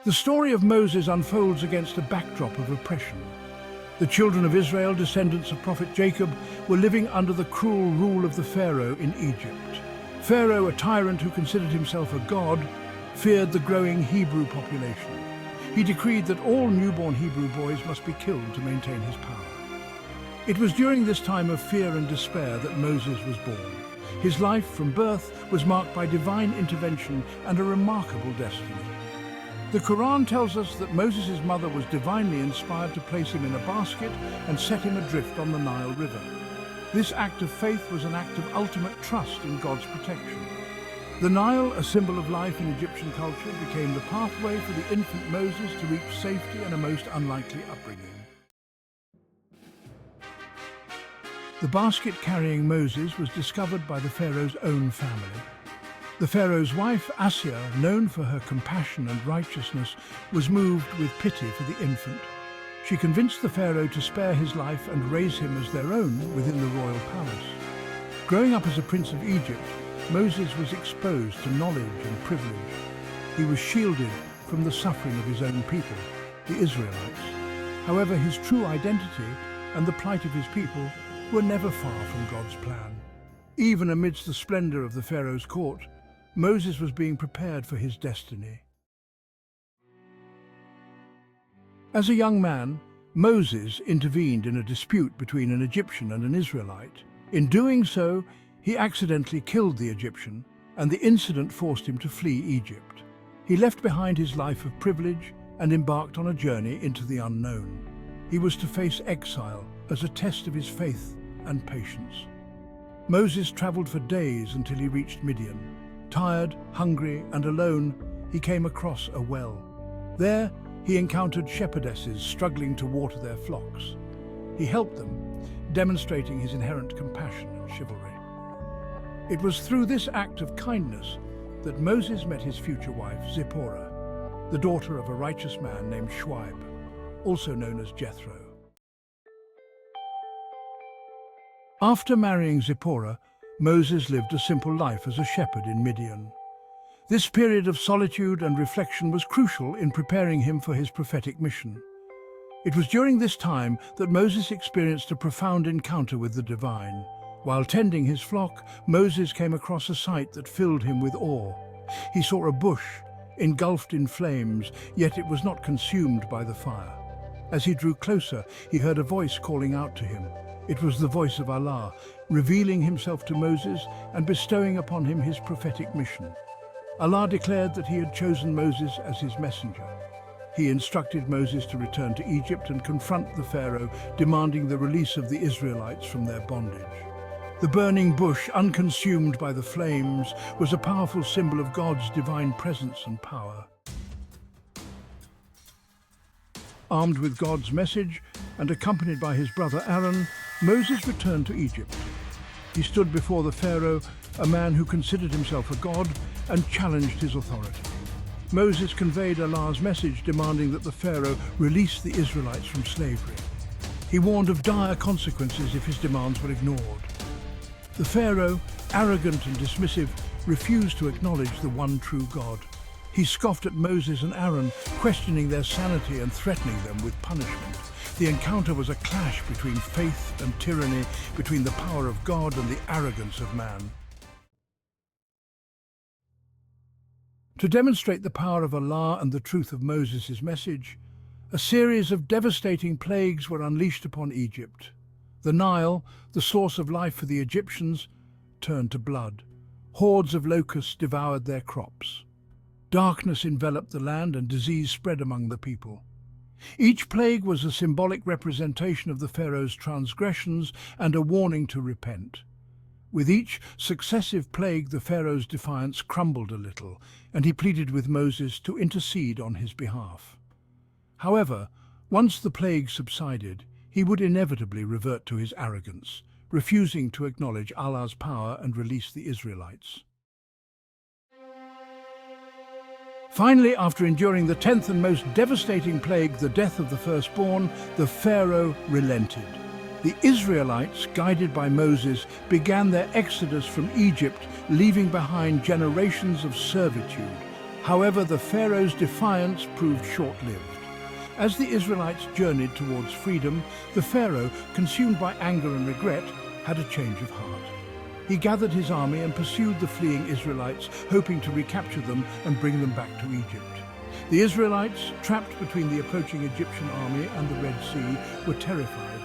The story of Moses unfolds against a backdrop of oppression. The children of Israel, descendants of Prophet Jacob, were living under the cruel rule of the Pharaoh in Egypt. Pharaoh, a tyrant who considered himself a god, feared the growing Hebrew population. He decreed that all newborn Hebrew boys must be killed to maintain his power. It was during this time of fear and despair that Moses was born. His life from birth was marked by divine intervention and a remarkable destiny. The Quran tells us that Moses' mother was divinely inspired to place him in a basket and set him adrift on the Nile River. This act of faith was an act of ultimate trust in God's protection. The Nile, a symbol of life in Egyptian culture, became the pathway for the infant Moses to reach safety and a most unlikely upbringing. The basket carrying Moses was discovered by the Pharaoh's own family. The Pharaoh's wife, Assia, known for her compassion and righteousness, was moved with pity for the infant. She convinced the Pharaoh to spare his life and raise him as their own within the royal palace. Growing up as a prince of Egypt, Moses was exposed to knowledge and privilege. He was shielded from the suffering of his own people, the Israelites. However, his true identity and the plight of his people were never far from God's plan. Even amidst the splendor of the Pharaoh's court, Moses was being prepared for his destiny. As a young man, Moses intervened in a dispute between an Egyptian and an Israelite. In doing so, he accidentally killed the Egyptian, and the incident forced him to flee Egypt. He left behind his life of privilege and embarked on a journey into the unknown. He was to face exile as a test of his faith and patience. Moses traveled for days until he reached Midian. Tired, hungry, and alone, he came across a well. There, he encountered shepherdesses struggling to water their flocks. He helped them, demonstrating his inherent compassion and chivalry. It was through this act of kindness that Moses met his future wife, Zipporah, the daughter of a righteous man named Shuaib, also known as Jethro. After marrying Zipporah, Moses lived a simple life as a shepherd in Midian. This period of solitude and reflection was crucial in preparing him for his prophetic mission. It was during this time that Moses experienced a profound encounter with the divine. While tending his flock, Moses came across a sight that filled him with awe. He saw a bush engulfed in flames, yet it was not consumed by the fire. As he drew closer, he heard a voice calling out to him. It was the voice of Allah, revealing himself to Moses and bestowing upon him his prophetic mission. Allah declared that he had chosen Moses as his messenger. He instructed Moses to return to Egypt and confront the Pharaoh, demanding the release of the Israelites from their bondage. The burning bush, unconsumed by the flames, was a powerful symbol of God's divine presence and power. Armed with God's message and accompanied by his brother Aaron, Moses returned to Egypt. He stood before the Pharaoh, a man who considered himself a god, and challenged his authority. Moses conveyed Allah's message demanding that the Pharaoh release the Israelites from slavery. He warned of dire consequences if his demands were ignored. The Pharaoh, arrogant and dismissive, refused to acknowledge the one true God. He scoffed at Moses and Aaron, questioning their sanity and threatening them with punishment. The encounter was a clash between faith and tyranny, between the power of God and the arrogance of man. To demonstrate the power of Allah and the truth of Moses' message, a series of devastating plagues were unleashed upon Egypt. The Nile, the source of life for the Egyptians, turned to blood. Hordes of locusts devoured their crops. Darkness enveloped the land and disease spread among the people. Each plague was a symbolic representation of the Pharaoh's transgressions and a warning to repent. With each successive plague, the Pharaoh's defiance crumbled a little, and he pleaded with Moses to intercede on his behalf. However, once the plague subsided, he would inevitably revert to his arrogance, refusing to acknowledge Allah's power and release the Israelites. Finally, after enduring the 10th and most devastating plague, the death of the firstborn, the Pharaoh relented. The Israelites, guided by Moses, began their exodus from Egypt, leaving behind generations of servitude. However, the Pharaoh's defiance proved short-lived. As the Israelites journeyed towards freedom, the Pharaoh, consumed by anger and regret, had a change of heart. He gathered his army and pursued the fleeing Israelites, hoping to recapture them and bring them back to Egypt. The Israelites, trapped between the approaching Egyptian army and the Red Sea, were terrified.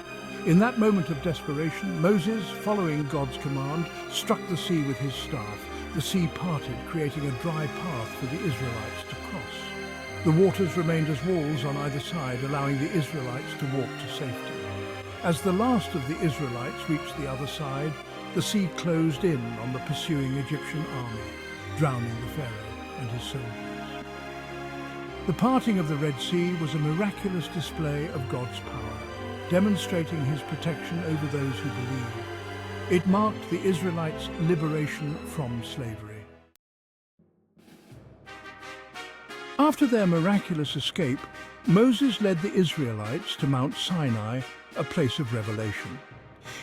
In that moment of desperation, Moses, following God's command, struck the sea with his staff. The sea parted, creating a dry path for the Israelites to cross. The waters remained as walls on either side, allowing the Israelites to walk to safety. As the last of the Israelites reached the other side, the sea closed in on the pursuing Egyptian army, drowning the Pharaoh and his soldiers. The parting of the Red Sea was a miraculous display of God's power, demonstrating his protection over those who believed. It marked the Israelites' liberation from slavery. After their miraculous escape, Moses led the Israelites to Mount Sinai, a place of revelation.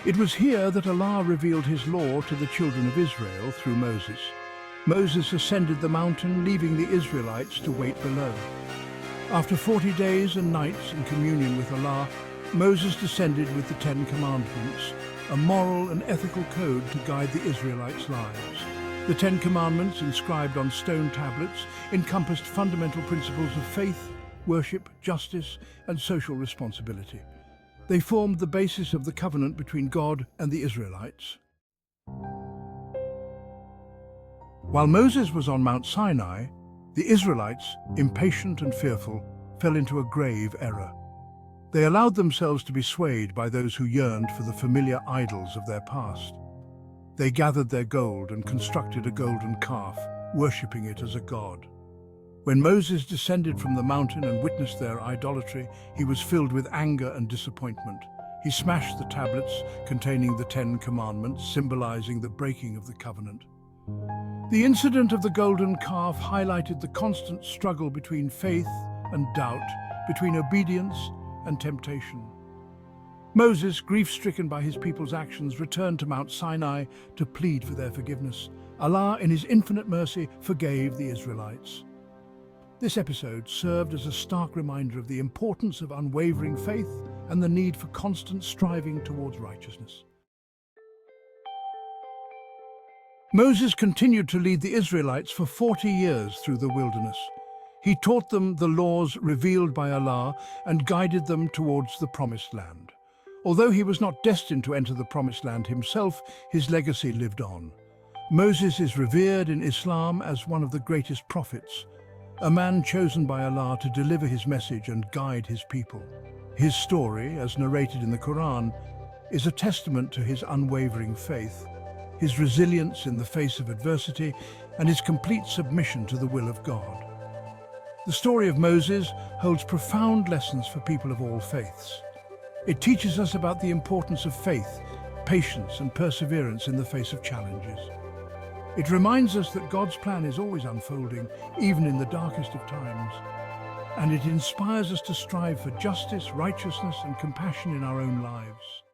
It was here that Allah revealed his law to the children of Israel through Moses. Moses ascended the mountain, leaving the Israelites to wait below. After 40 days and nights in communion with Allah, Moses descended with the 10 Commandments, a moral and ethical code to guide the Israelites' lives. The 10 Commandments, inscribed on stone tablets, encompassed fundamental principles of faith, worship, justice, and social responsibility. They formed the basis of the covenant between God and the Israelites. While Moses was on Mount Sinai, the Israelites, impatient and fearful, fell into a grave error. They allowed themselves to be swayed by those who yearned for the familiar idols of their past. They gathered their gold and constructed a golden calf, worshipping it as a god. When Moses descended from the mountain and witnessed their idolatry, he was filled with anger and disappointment. He smashed the tablets containing the 10 Commandments, symbolizing the breaking of the covenant. The incident of the golden calf highlighted the constant struggle between faith and doubt, between obedience and temptation. Moses, grief-stricken by his people's actions, returned to Mount Sinai to plead for their forgiveness. Allah, in his infinite mercy, forgave the Israelites. This episode served as a stark reminder of the importance of unwavering faith and the need for constant striving towards righteousness. Moses continued to lead the Israelites for 40 years through the wilderness. He taught them the laws revealed by Allah and guided them towards the Promised Land. Although he was not destined to enter the Promised Land himself, his legacy lived on. Moses is revered in Islam as one of the greatest prophets, a man chosen by Allah to deliver his message and guide his people. His story, as narrated in the Quran, is a testament to his unwavering faith, his resilience in the face of adversity, and his complete submission to the will of God. The story of Moses holds profound lessons for people of all faiths. It teaches us about the importance of faith, patience, and perseverance in the face of challenges. It reminds us that God's plan is always unfolding, even in the darkest of times. And it inspires us to strive for justice, righteousness, and compassion in our own lives.